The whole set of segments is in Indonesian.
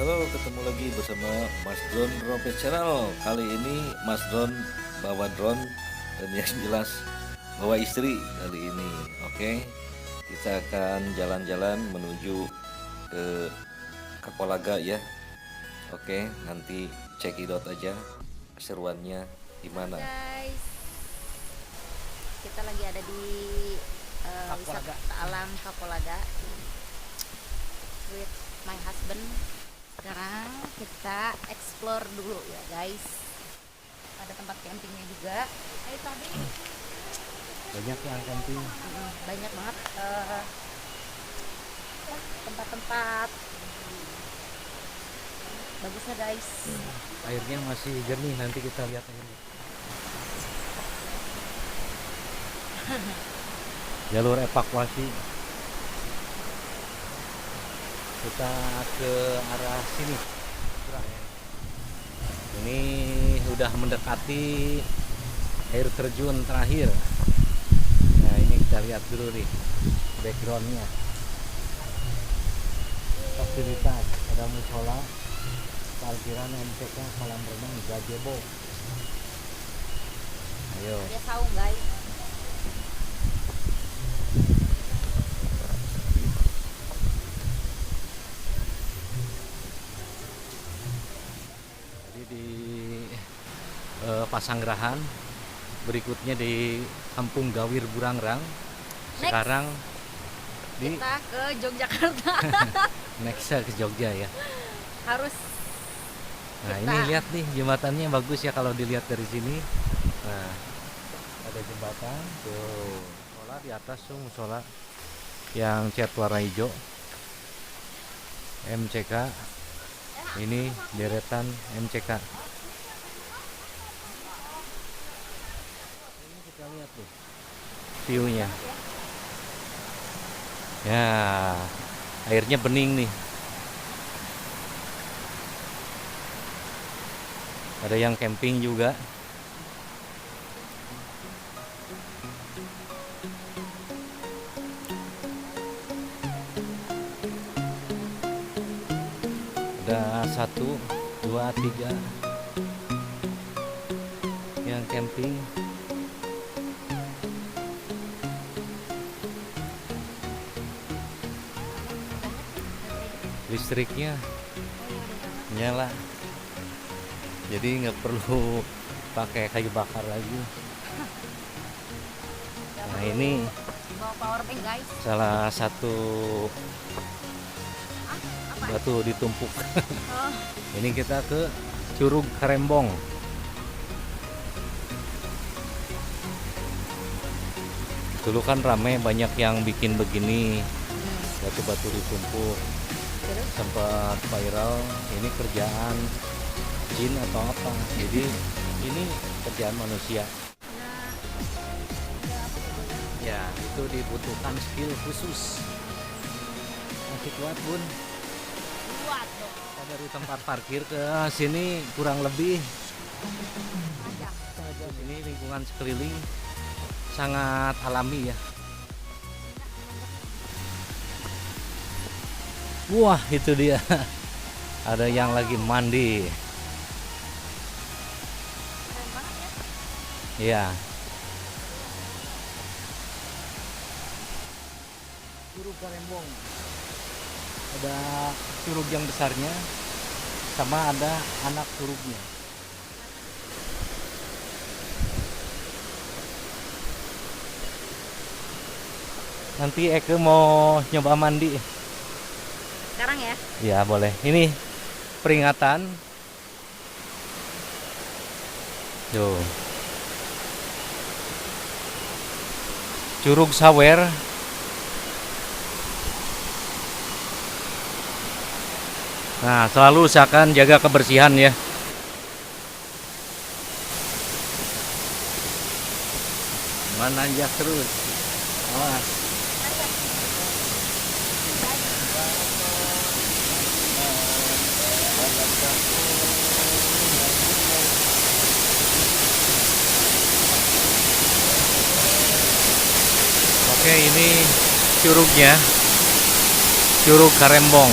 Halo, ketemu lagi bersama Mas Drone Rompet Channel. Kali ini Mas Drone bawa drone dan yang jelas bawa istri kali ini. Oke, kita akan jalan-jalan menuju ke Kapolaga ya. Oke, nanti cekidot aja keseruannya gimana. Guys, kita lagi ada di wisata alam Kapolaga with my husband. Sekarang kita explore dulu ya guys. Ada tempat campingnya juga. Ayo tadi Banyak yang camping. banyak banget tempat-tempat bagusnya guys. Airnya masih jernih, nanti kita lihat airnya. Jalur evakuasi. Kita ke arah sini. Ini udah mendekati air terjun terakhir. Nah, ini kita lihat dulu nih backgroundnya. Fasilitas ada musola, parkiran MCK, kolam renang, gazebo. Ayo. Ada saung guys. Jadi di Pasanggerahan, berikutnya di Kampung Gawir Burangrang. Sekarang di Kita ke Yogyakarta. next ke Jogja ya. Harus Nah, kita- ini lihat nih jembatannya bagus ya kalau dilihat dari sini. Nah, ada jembatan tuh. Musola di atas tuh, musola yang cat warna hijau. MCK. Ini deretan MCK. Ini kita lihat tuh view-nya. Ya, airnya bening nih. Ada yang camping juga. Ada 1, 2, 3 yang camping. Listriknya nyala, jadi nggak perlu pakai kayu bakar lagi. Nah, ini bawa power bank guys. salah satu batu ditumpuk. Oh, Ini kita ke Curug Karembong. Dulu kan rame, banyak yang bikin begini, batu-batu ditumpuk. terus Sempat viral, ini kerjaan jin atau apa. Jadi ini kerjaan manusia. Ya, itu dibutuhkan skill khusus. Masih kuat, Bun. buat dong. Kita dari tempat parkir ke sini kurang lebih Aja. ini lingkungan sekeliling sangat alami ya. Wah, itu dia. Ada yang lagi mandi. Keren banget ya. Iya. Curug Karembong. Ada curug yang besarnya, sama ada anak curugnya. Nanti Eke mau nyoba mandi. Sekarang ya. Ya boleh. Ini peringatan. Tuh. Curug Sawer. Nah, selalu usahakan jaga kebersihan ya. Menanjak terus. Awas. Oke, ini curugnya. Curug Karembong.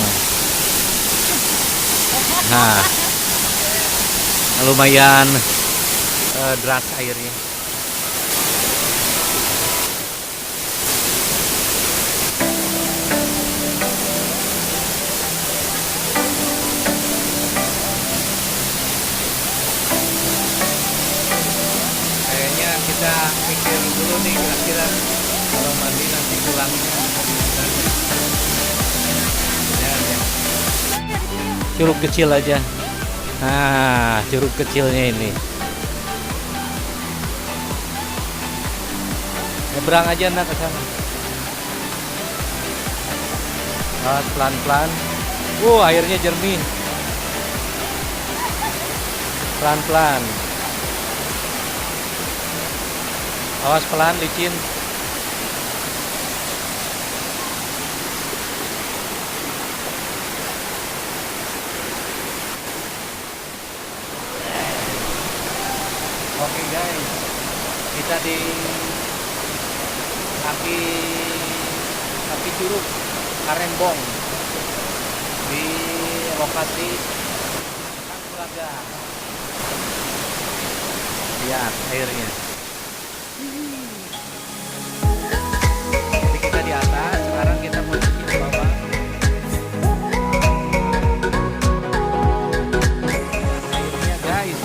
Nah, lumayan deras airnya. Kayaknya kita pikir dulu nih kira-kira kalau mandi nanti pulangnya. Ya, ya. Curug kecil aja. Nah, curug kecilnya ini. Nyebrang aja nak ke sana. Pelan-pelan. Airnya jernih. Pelan-pelan. Awas pelan, licin. Oke guys, kita di kaki curug Karembong di lokasi Kulaga. Lihat airnya. Jadi kita di atas, sekarang kita posisi di bawah. Airnya guys.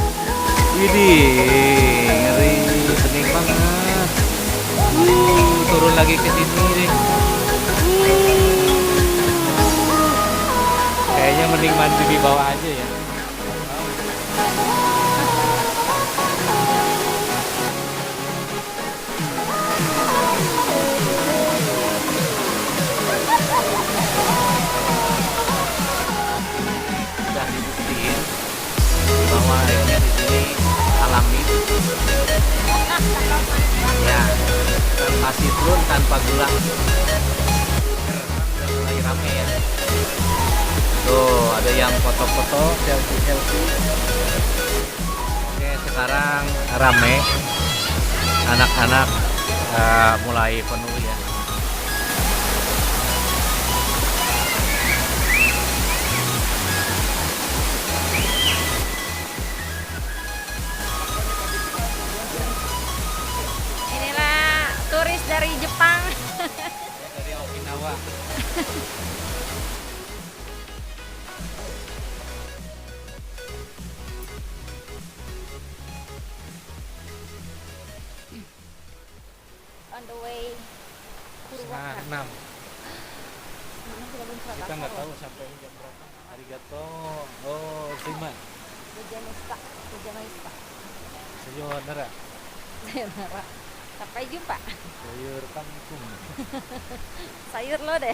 Widih, ngeri, bening banget. Turun lagi ke sini deh. Kayaknya mending mandi di bawah aja ya. Sudah dibuktiin bahwa airnya di sini alami. Ya, tanpa sitrun, tanpa gula. Udah mulai rame ya. Tuh, ada yang foto-foto, selfie-selfie. Oke, sekarang rame. Anak-anak mulai penuh ya. Inilah turis dari Jepang. Dari Okinawa. On the way Setengah Purwakarta. 6. Kita nggak tahu sampai jam berapa. Arigato. Oh, terima. Bujanista. Sayonara. Sayonara. Sampai jumpa. Sayur kangkung. Sayur lo deh.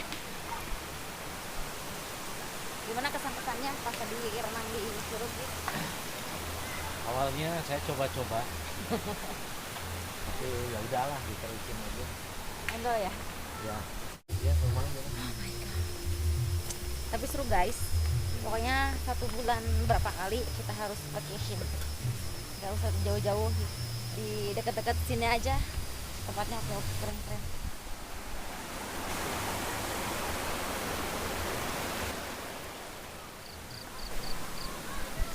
Gimana kesan-kesannya pas tadi renang di curug gitu? Awalnya saya coba-coba. Tapi ya udahlah, diterusin aja. Endo ya. Ya. Ya lumayan. Tapi seru guys. Pokoknya 1 bulan berapa kali kita harus vacation. Gak usah jauh-jauh, di dekat-dekat sini aja. Tempatnya oke, keren-keren.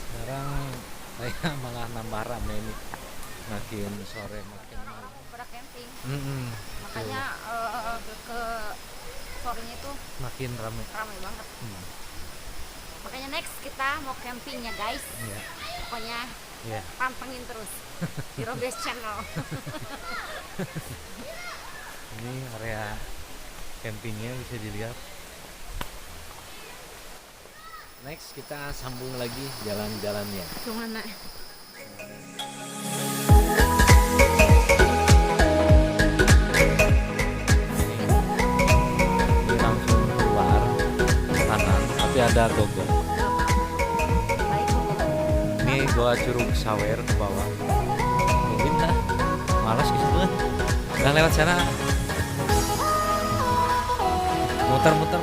Sekarang saya malah nambah rame ini. Makin sore makin malam. Pada camping. Makanya Makanya ke sorenya itu makin rame. ramai banget. Makanya next kita mau camping ya guys. Iya. Pokoknya Iya. pantengin terus di Robes Channel. Ini area campingnya bisa dilihat. Next kita sambung lagi jalan-jalannya. Kemana? Ini langsung keluar kanan, tapi ada gogo. Ini gua Curug Sawer ke bawah. Mungkin dah, malas gitu kan. Udah lewat sana. Muter-muter.